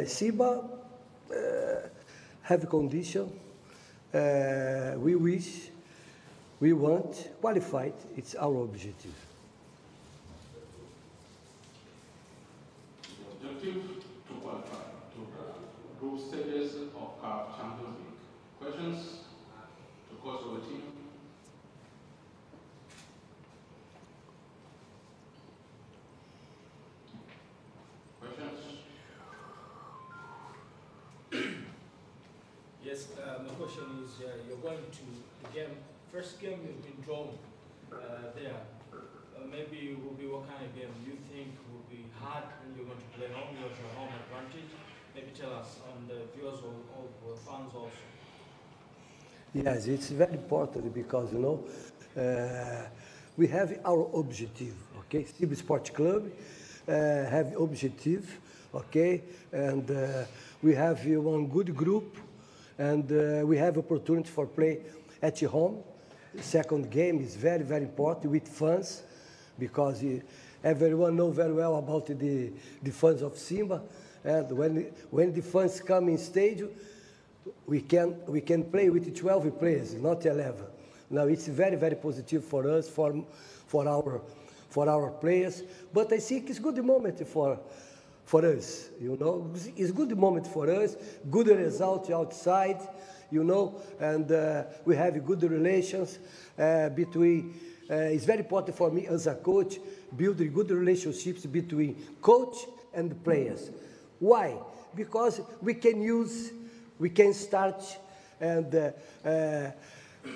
Simba have condition. We wish, we want, qualified. It's our objective. The objective to qualify to group stages of CAF Champions League. Questions to coach of the team? Questions? Yes, my question is, you're going to the game, first game you've been drawn there. Maybe it will be what kind of game you think will be hard when you're going to play home, you have your home advantage. Maybe tell us, on the viewers or fans also. Yes, it's very important because, you know, we have our objective, okay? Simba Sports Club have objective, okay? And we have one good group, and we have opportunity for play at home. Second game is very, very important with fans, because everyone knows very well about the fans of Simba. And when the fans come in stadium, we can play with 12 players, not 11. Now it's very, very positive for us, for our players. But I think it's good moment for us, you know. It's good moment for us, good result outside, you know, and we have good relations between. It's very important for me as a coach, building good relationships between coach and players. Why? Because we can start and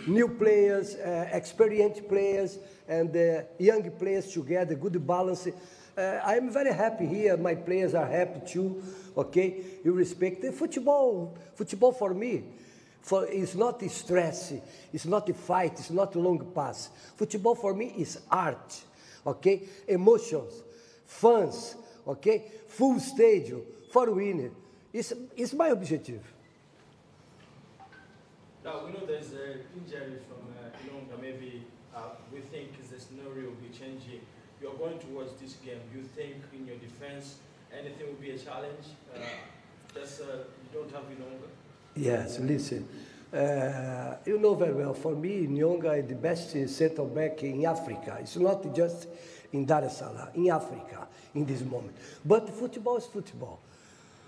new players, experienced players, and young players together, good balance. I'm very happy here. My players are happy too. Okay, you respect the football. Football for me, it's not stress. It's not a fight. It's not a long pass. Football for me is art. Okay, emotions, fans. Okay, full stadium for winning. It's my objective. Now, we know there's an injury from Ilonga. Maybe we think the scenario will be changing. You're going towards this game. You think in your defense anything will be a challenge? Just you don't have Ilonga? Yes, listen. You know very well, for me, Nyonga is the best centre back in Africa. It's not just in Dar es Salaam, in Africa, in this moment. But football is football.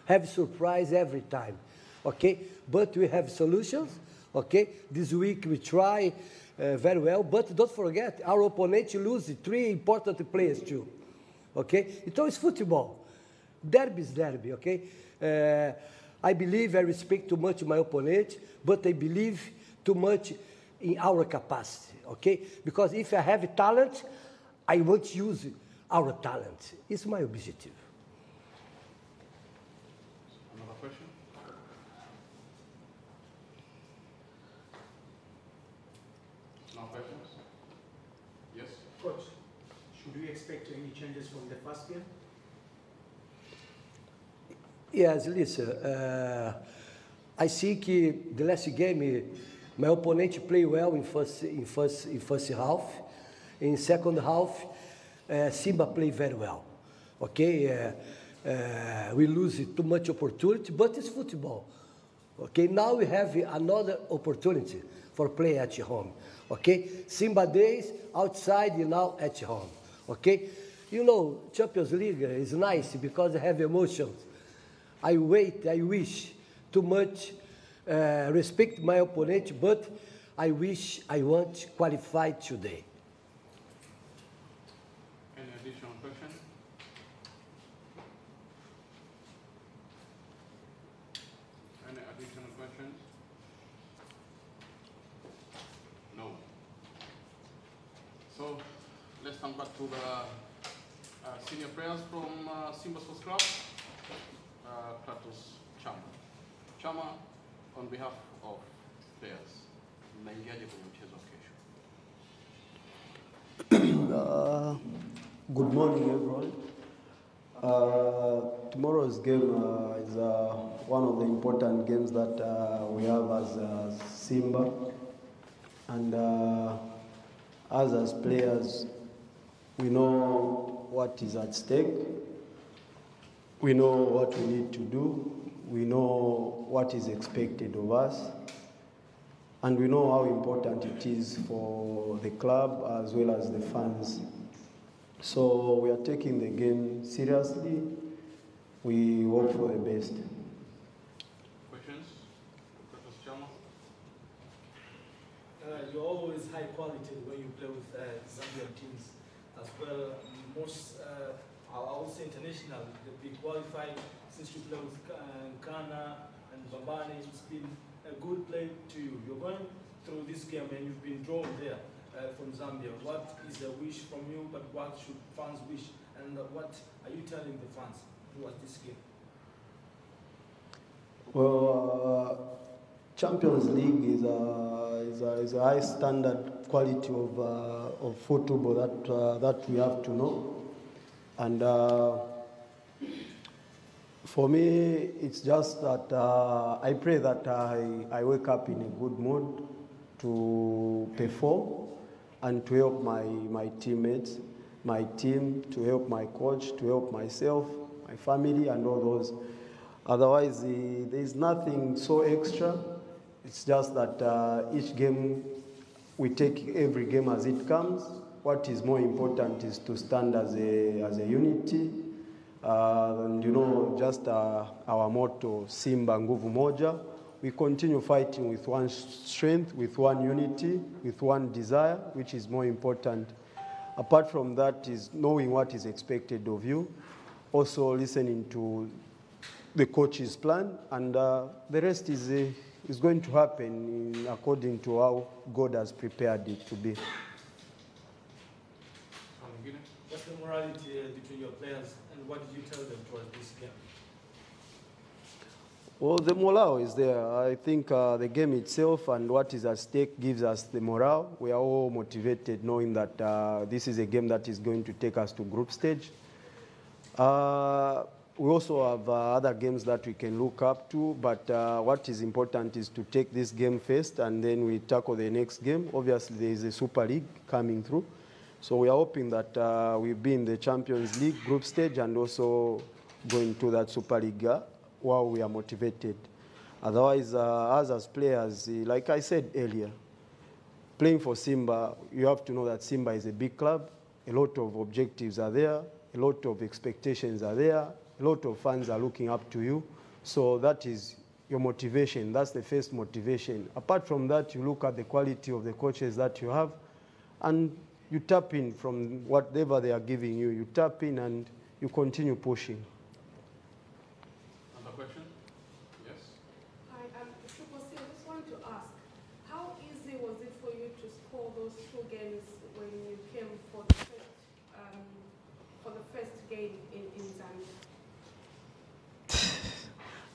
Have surprise every time, okay? But we have solutions, okay? This week we try very well, but don't forget, our opponent lose 3 important players too, okay? It's football. Derby is derby, okay? I believe I respect too much my opponent, but I believe too much in our capacity, okay? Because if I have talent, I want to use our talent. It's my objective. Another question? No questions? Yes? Coach, should we expect any changes from the first game? Yes, listen. I think the last game, my opponent played well in first half. In second half, Simba played very well. Okay, we lose too much opportunity, but it's football. Okay, now we have another opportunity for play at home. Okay, Simba days outside, now at home. Okay, you know, Champions League is nice because I have emotions. I wish too much, respect my opponent, but I want qualified today. Any additional question? Any additional questions? No. So let's come back to the senior players from Simba Sports Club. Kratos Chama. Chama, on behalf of players, mnaingiaje kwenye mchezo kesho? Good morning, everyone. Tomorrow's game is one of the important games that we have as Simba, and us as players, we know what is at stake. We know what we need to do. We know what is expected of us. And we know how important it is for the club as well as the fans. So we are taking the game seriously. We hope for the best. Questions? Dr. Chama? You're always high quality when you play with Zambian teams as well. Most, I would say international, they've been qualified since you play with Ghana and Babane. It's been a good play to you. You're going through this game and you've been drawn there from Zambia. What is a wish from you, but what should fans wish? And what are you telling the fans towards this game? Well, Champions League is a high standard quality of football that we have to know. And for me, it's just that I pray that I wake up in a good mood to perform and to help my teammates, my team, to help my coach, to help myself, my family, and all those. Otherwise, there's nothing so extra. It's just that each game, we take every game as it comes. What is more important is to stand as a unity. And you know, just our motto, Simba Nguvu Moja. We continue fighting with one strength, with one unity, with one desire, which is more important. Apart from that is knowing what is expected of you, also listening to the coach's plan, and the rest is going to happen according to how God has prepared it to be. What's the morality between your players, and what did you tell them towards this game? Well, the morale is there. I think the game itself and what is at stake gives us the morale. We are all motivated knowing that this is a game that is going to take us to group stage. We also have other games that we can look up to, but what is important is to take this game first and then we tackle the next game. Obviously, there is a Super League coming through. So we are hoping that we'll be in the Champions League group stage and also going to that Super League while we are motivated. Otherwise, us as players, like I said earlier, playing for Simba, you have to know that Simba is a big club. A lot of objectives are there. A lot of expectations are there. A lot of fans are looking up to you. So that is your motivation. That's the first motivation. Apart from that, you look at the quality of the coaches that you have, and you tap in from whatever they are giving you. You tap in and you continue pushing. Another question? Yes? Hi, Triple C, I just wanted to ask, how easy was it for you to score those two games when you came for the first game in Zambia?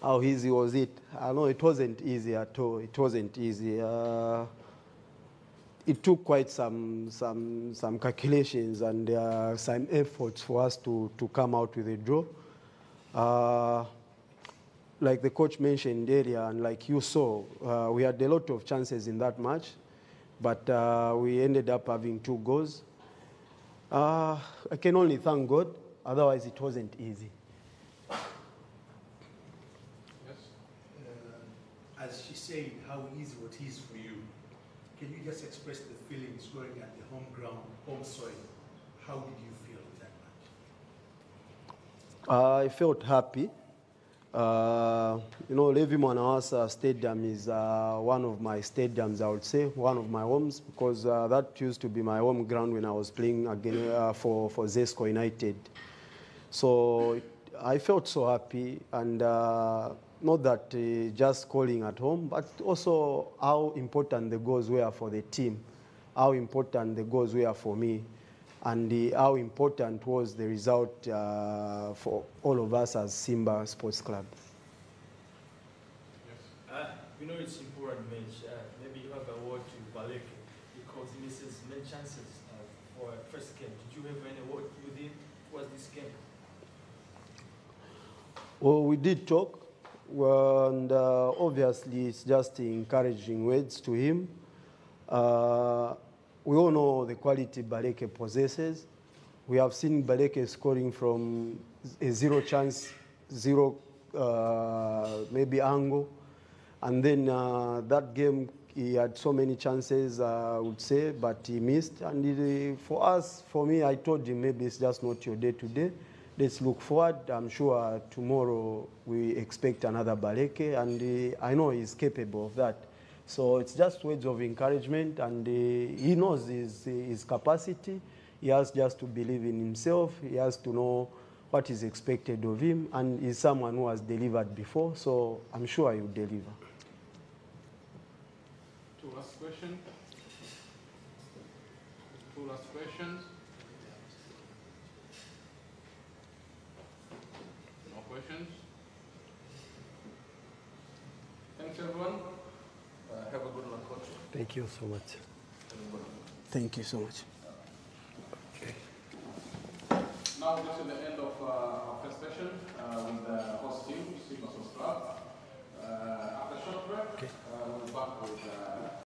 How easy was it? I know it wasn't easy at all. It wasn't easy. It took quite some calculations and some efforts for us to come out with a draw. Like the coach mentioned earlier, and like you saw, we had a lot of chances in that match, but we ended up having 2 goals. I can only thank God. Otherwise, it wasn't easy. As she said, how easy it is for you. Can you just express the feelings going at the home ground, home soil? How did you feel in that match? I felt happy. You know, Levi Mwanawasa Stadium is one of my stadiums, I would say, one of my homes, because that used to be my home ground when I was playing again for Zesco United. So I felt so happy, and not that just scoring at home, but also how important the goals were for the team, how important the goals were for me, and how important was the result for all of us as Simba Sports Club. Yes. We know it's important match. Maybe you have a word to Baleke because he misses many chances for a first game. Did you have any word with him towards this game? Well, we did talk. And obviously, it's just encouraging words to him. We all know the quality Baleke possesses. We have seen Baleke scoring from a 0 chance zero maybe angle. And then that game, he had so many chances, I would say, but he missed. And for us, for me, I told him maybe it's just not your day today. Let's look forward. I'm sure tomorrow we expect another Baleke, and I know he's capable of that. So it's just words of encouragement, and he knows his capacity. He has just to believe in himself. He has to know what is expected of him, and he's someone who has delivered before, so I'm sure he will deliver. Two last questions. Two last questions. No questions. Thanks, everyone. Have a good one, coach. Thank you so much. Thank you so much. Now this is the end of our first session with the host team, Sigma Sports Club. After a short break, we'll be back with